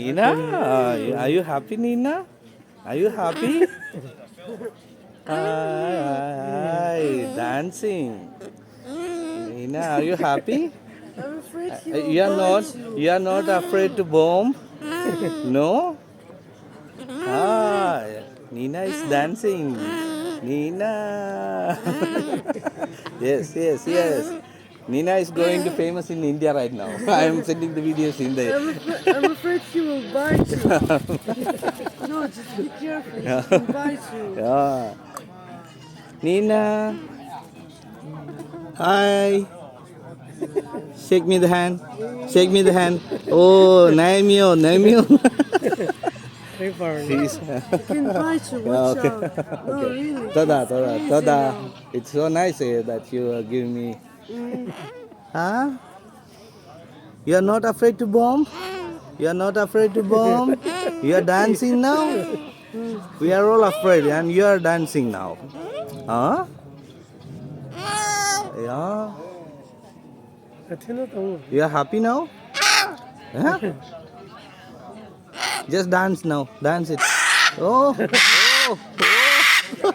Neena, are you happy, Neena? Are you happy? Hi, dancing. Neena, are you happy? I'm afraid he will You are not. bite you. You are not afraid to bomb. No. Ah, Neena is dancing. Neena. Yes, yes, yes. Neena is going to famous in India right now. I am sending the videos in there. I'm afraid he will bite you. No, just be careful. He can bite you. Yeah. Neena. Hi. Shake me the hand. Shake me the hand. Oh, Naimyo, Naimyo. He's, He can bite you. Watch okay. out. No, Okay. really. Tada, He's tada, crazy tada. now. It's so nice that you give me. Huh? You are not afraid to bomb? You are not afraid to bomb? You are dancing now? We are all afraid and you are dancing now. Huh? Yeah. You are happy now? Huh? Just dance now. Dance it. Oh. Oh. Oh.